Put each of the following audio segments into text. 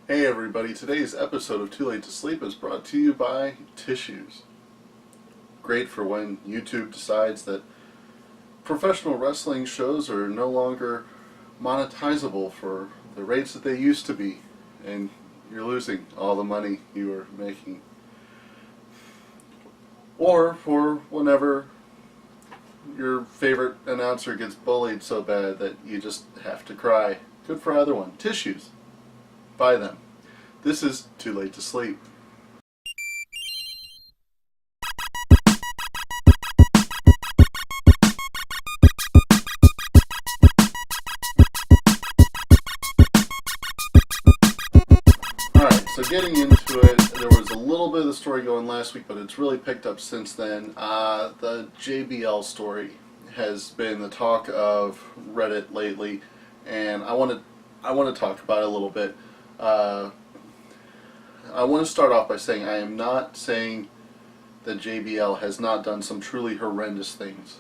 Hey everybody, today's episode of Too Late to Sleep is brought to you by tissues. Great for when YouTube decides that professional wrestling shows are no longer monetizable for the rates that they used to be, and you're losing all the money you were making. Or for whenever your favorite announcer gets bullied so bad that you just have to cry. Good for either one. Tissues. Buy them. This is Too Late to Sleep. Alright, so getting into it, there was a little bit of the story going last week, but it's really picked up since then. The JBL Story has been the talk of Reddit lately, and I want to talk about it a little bit. I want to start off by saying I am not saying that JBL has not done some truly horrendous things.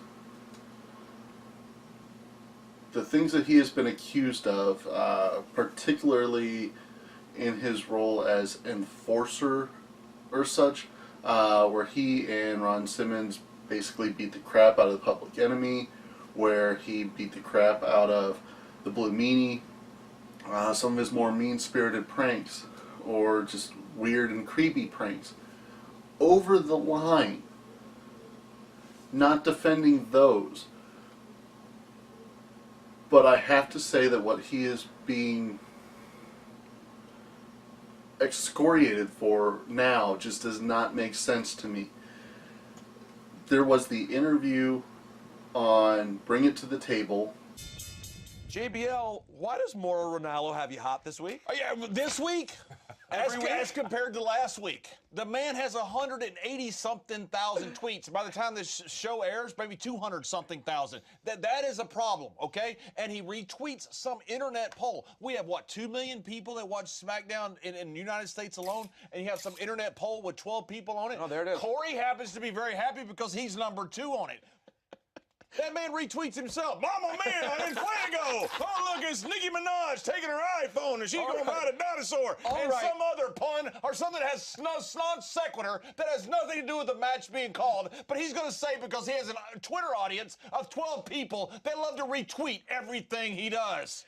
The things that he has been accused of, particularly in his role as enforcer or such, where he and Ron Simmons basically beat the crap out of the Public Enemy, where he beat the crap out of the Blue Meanie, some of his more mean-spirited pranks, or just weird and creepy pranks. Over the line. Not defending those. But I have to say that what he is being excoriated for now just does not make sense to me. There was the interview on Bring It to the Table. JBL, why does Mauro Ranallo have you hot this week? Oh, yeah, this week, as compared to last week, the man has 180-something thousand tweets. By the time this show airs, maybe 200-something thousand. That is a problem, okay? And he retweets some internet poll. We have, 2 million people that watch SmackDown in the United States alone, and you have some internet poll with 12 people on it. Oh, there it is. Corey happens to be very happy because he's number 2 on it. That man retweets himself. Mama man, in Fuego. Oh, look, it's Nicki Minaj taking her iPhone and she's going to ride a dinosaur. Some other pun or something that has non sequitur that has nothing to do with the match being called. But he's going to say because he has a Twitter audience of 12 people that love to retweet everything he does.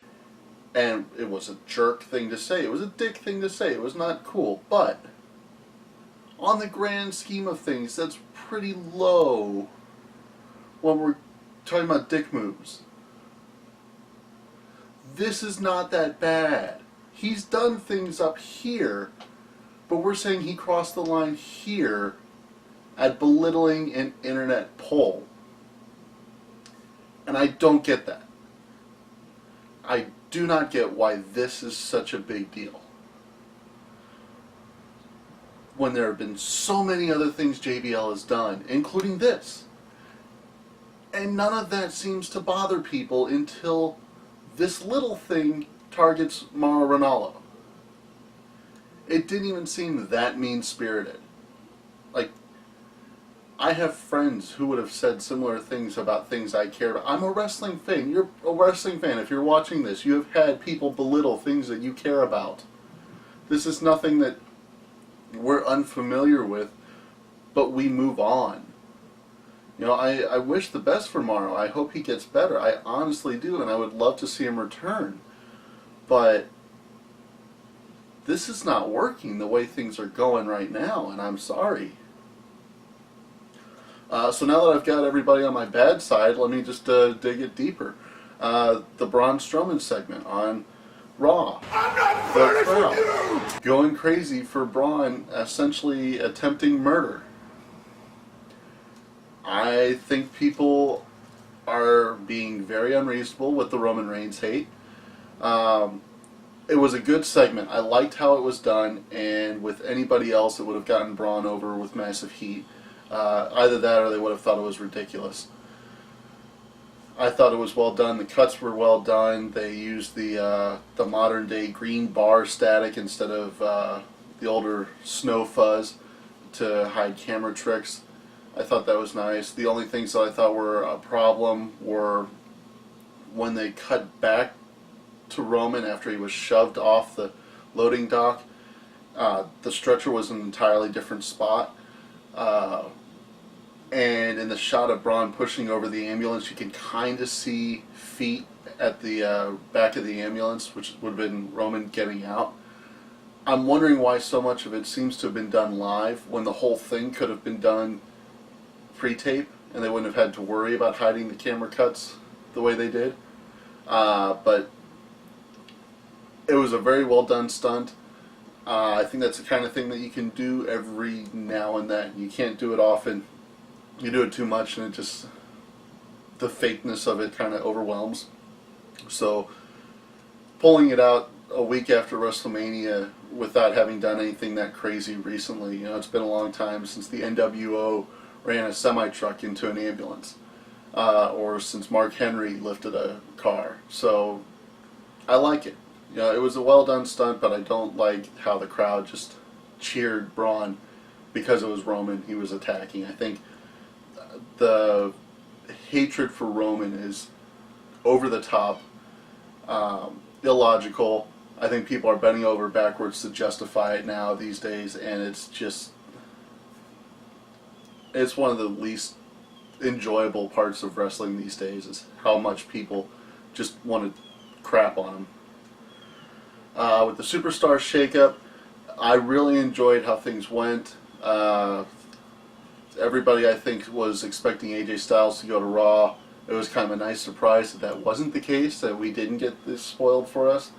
And it was a jerk thing to say. It was a dick thing to say. It was not cool. But on the grand scheme of things, that's pretty low when we're talking about dick moves. This is not that bad. He's done things up here, but we're saying he crossed the line here at belittling an internet poll. And I don't get that. I do not get why this is such a big deal. When there have been so many other things JBL has done, including this. And none of that seems to bother people until this little thing targets Mauro Ranallo. It didn't even seem that mean-spirited. Like, I have friends who would have said similar things about things I care about. I'm a wrestling fan. You're a wrestling fan. If you're watching this, you have had people belittle things that you care about. This is nothing that we're unfamiliar with, but we move on. You know, I wish the best for Mauro. I hope he gets better. I honestly do, and I would love to see him return. But this is not working the way things are going right now, and I'm sorry. So now that I've got everybody on my bad side, let me just dig it deeper. The Braun Strowman segment on Raw. I'm not finished with you! Going crazy for Braun, essentially attempting murder. I think people are being very unreasonable with the Roman Reigns hate. It was a good segment. I liked how it was done, and with anybody else, it would have gotten Braun over with massive heat. Either that or they would have thought it was ridiculous. I thought it was well done. The cuts were well done. They used the modern day green bar static instead of the older snow fuzz to hide camera tricks. I thought that was nice. The only things that I thought were a problem were when they cut back to Roman after he was shoved off the loading dock. The stretcher was an entirely different spot. And in the shot of Braun pushing over the ambulance, you can kind of see feet at the back of the ambulance, which would have been Roman getting out. I'm wondering why so much of it seems to have been done live when the whole thing could have been done pre-tape and they wouldn't have had to worry about hiding the camera cuts the way they did. But it was a very well done stunt. I think that's the kind of thing that you can do every now and then. You can't do it often. You do it too much and it just, the fakeness of it kind of overwhelms. So pulling it out a week after WrestleMania without having done anything that crazy recently, it's been a long time since the NWO ran a semi-truck into an ambulance, or since Mark Henry lifted a car. So I like it. It was a well done stunt, but I don't like how the crowd just cheered Braun because it was Roman he was attacking. I think the hatred for Roman is over the top, illogical. I think people are bending over backwards to justify it now these days, and it's one of the least enjoyable parts of wrestling these days is how much people just want to crap on him. With the Superstar shakeup, I really enjoyed how things went. Everybody, I think, was expecting AJ Styles to go to Raw. It was kind of a nice surprise that wasn't the case, that we didn't get this spoiled for us.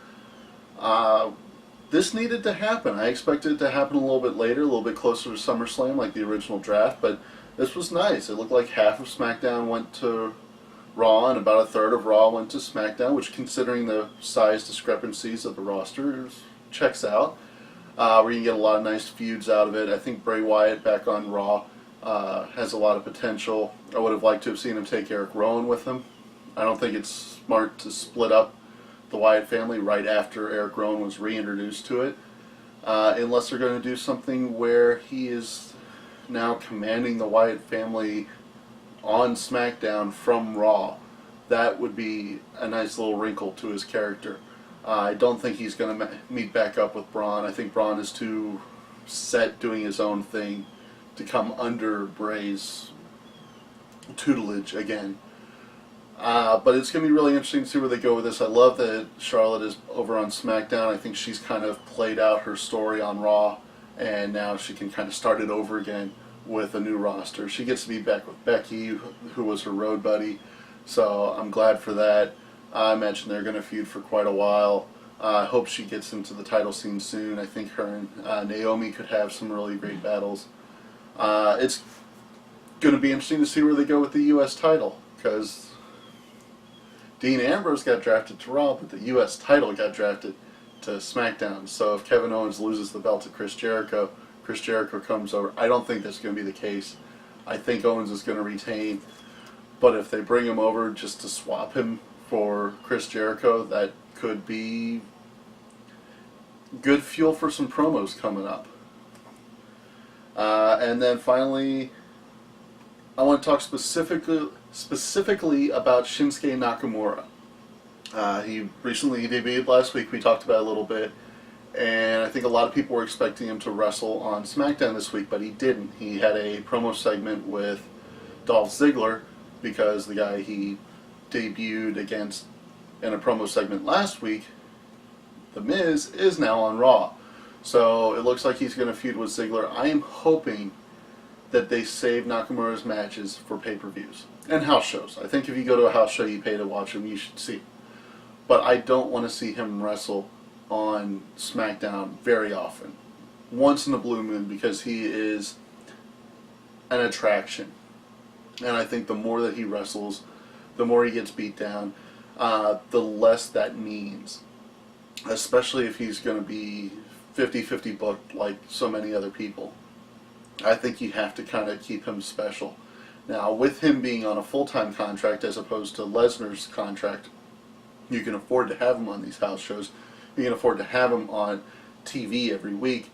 This needed to happen. I expected it to happen a little bit later, a little bit closer to SummerSlam, like the original draft, but this was nice. It looked like half of SmackDown went to Raw and about a third of Raw went to SmackDown, which, considering the size discrepancies of the roster, checks out. Where you can get a lot of nice feuds out of it. I think Bray Wyatt back on Raw has a lot of potential. I would have liked to have seen him take Eric Rowan with him. I don't think it's smart to split up the Wyatt family right after Eric Rowan was reintroduced to it, unless they're going to do something where he is now commanding the Wyatt family on SmackDown from Raw. That would be a nice little wrinkle to his character. I don't think he's going to meet back up with Braun. I think Braun is too set doing his own thing to come under Bray's tutelage again. But it's going to be really interesting to see where they go with this. I love that Charlotte is over on SmackDown. I think she's kind of played out her story on Raw, and now she can kind of start it over again with a new roster. She gets to be back with Becky, who was her road buddy, so I'm glad for that. I imagine they're going to feud for quite a while. I hope she gets into the title scene soon. I think her and Naomi could have some really great battles. It's going to be interesting to see where they go with the U.S. title, because Dean Ambrose got drafted to Raw, but the U.S. title got drafted to SmackDown. So if Kevin Owens loses the belt to Chris Jericho comes over. I don't think that's going to be the case. I think Owens is going to retain. But if they bring him over just to swap him for Chris Jericho, that could be good fuel for some promos coming up. And then finally, I want to talk specifically about Shinsuke Nakamura. He recently debuted last week. We talked about it a little bit. And I think a lot of people were expecting him to wrestle on SmackDown this week, but he didn't. He had a promo segment with Dolph Ziggler, because the guy he debuted against in a promo segment last week, The Miz, is now on Raw. So it looks like he's going to feud with Ziggler. I am hoping that they save Nakamura's matches for pay-per-views and house shows. I think if you go to a house show you pay to watch him, you should see him. But I don't want to see him wrestle on SmackDown very often. Once in a blue moon, because he is an attraction. And I think the more that he wrestles, the more he gets beat down, the less that means. Especially if he's going to be 50-50 booked like so many other people. I think you have to kind of keep him special. Now, with him being on a full-time contract as opposed to Lesnar's contract, you can afford to have him on these house shows. You can afford to have him on TV every week,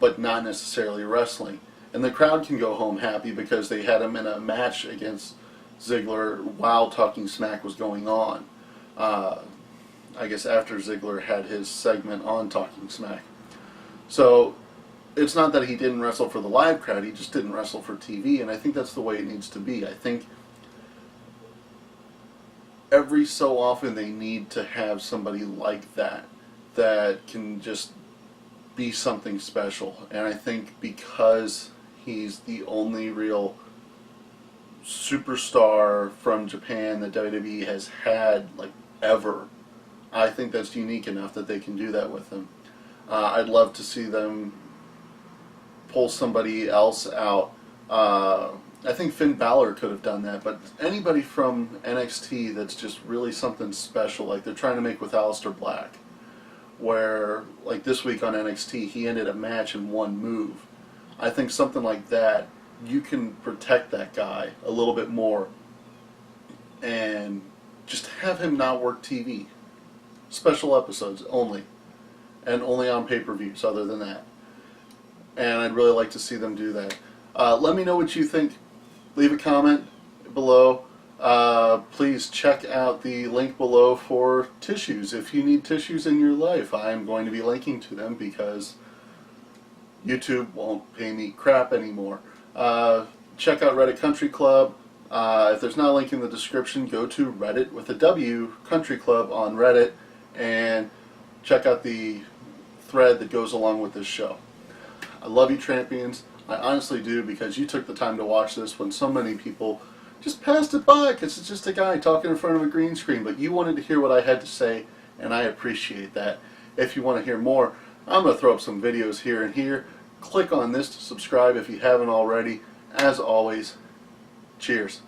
but not necessarily wrestling. And the crowd can go home happy because they had him in a match against Ziggler while Talking Smack was going on. I guess after Ziggler had his segment on Talking Smack. So it's not that he didn't wrestle for the live crowd, he just didn't wrestle for TV, and I think that's the way it needs to be. I think every so often they need to have somebody like that that can just be something special. And I think because he's the only real superstar from Japan that WWE has had, like, ever, I think that's unique enough that they can do that with him. I'd love to see them pull somebody else out. I think Finn Balor could have done that, but anybody from NXT that's just really something special, like they're trying to make with Aleister Black, where, like this week on NXT, he ended a match in one move. I think something like that, you can protect that guy a little bit more and just have him not work TV. Special episodes only, and only on pay-per-views other than that. And I'd really like to see them do that. Let me know what you think. Leave a comment below. Please check out the link below for tissues. If you need tissues in your life, I'm going to be linking to them because YouTube won't pay me crap anymore. Check out Reddit Country Club. If there's not a link in the description, go to Reddit with a W, Country Club on Reddit, and check out the thread that goes along with this show. I love you, Trampions. I honestly do, because you took the time to watch this when so many people just passed it by because it's just a guy talking in front of a green screen. But you wanted to hear what I had to say, and I appreciate that. If you want to hear more, I'm going to throw up some videos here and here. Click on this to subscribe if you haven't already. As always, cheers.